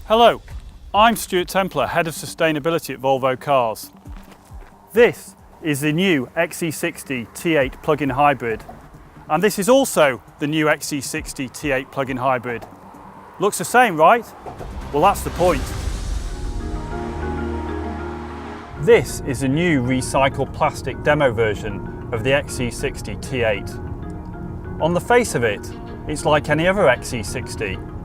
Hello, I'm Stuart Templar, Head of Sustainability at Volvo Cars. This is the new XC60 T8 plug-in hybrid, and this is also the new XC60 T8 plug-in hybrid. Looks the same, right? Well, that's the point. This is a new recycled plastic demo version of the XC60 T8. On the face of it, it's like any other XC60.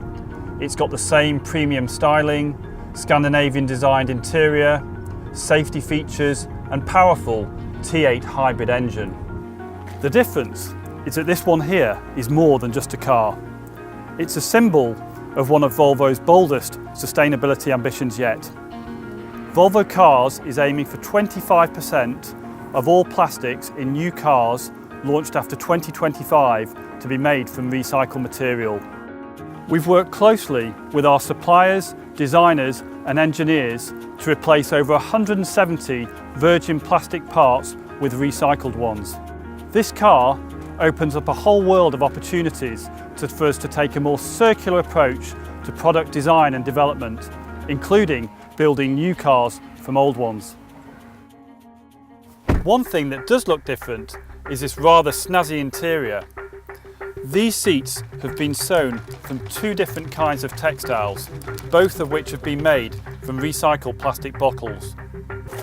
It's got the same premium styling, Scandinavian designed interior, safety features and powerful T8 hybrid engine. The difference is that this one here is more than just a car. It's a symbol of one of Volvo's boldest sustainability ambitions yet. Volvo Cars is aiming for 25% of all plastics in new cars launched after 2025 to be made from recycled material. We've worked closely with our suppliers, designers and engineers to replace over 170 virgin plastic parts with recycled ones. This car opens up a whole world of opportunities for us to take a more circular approach to product design and development, including building new cars from old ones. One thing that does look different is this rather snazzy interior. These seats have been sewn from two different kinds of textiles, both of which have been made from recycled plastic bottles.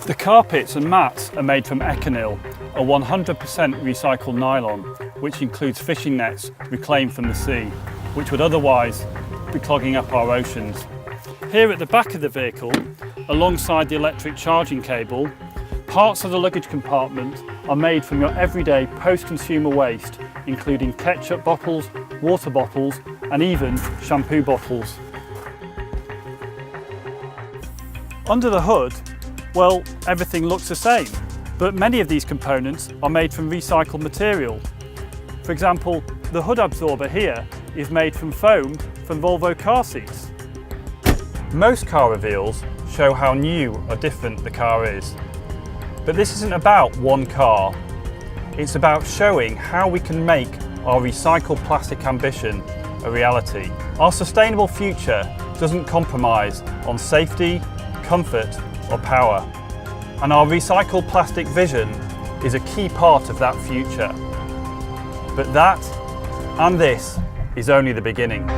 The carpets and mats are made from Econyl, a 100% recycled nylon, which includes fishing nets reclaimed from the sea, which would otherwise be clogging up our oceans. Here at the back of the vehicle, alongside the electric charging cable, parts of the luggage compartment are made from your everyday post-consumer waste, including ketchup bottles, water bottles, and even shampoo bottles. Under the hood, well, everything looks the same, but many of these components are made from recycled material. For example, the hood absorber here is made from foam from Volvo car seats. Most car reveals show how new or different the car is. But this isn't about one car. It's about showing how we can make our recycled plastic ambition a reality. Our sustainable future doesn't compromise on safety, comfort or power. And our recycled plastic vision is a key part of that future. But that and this is only the beginning.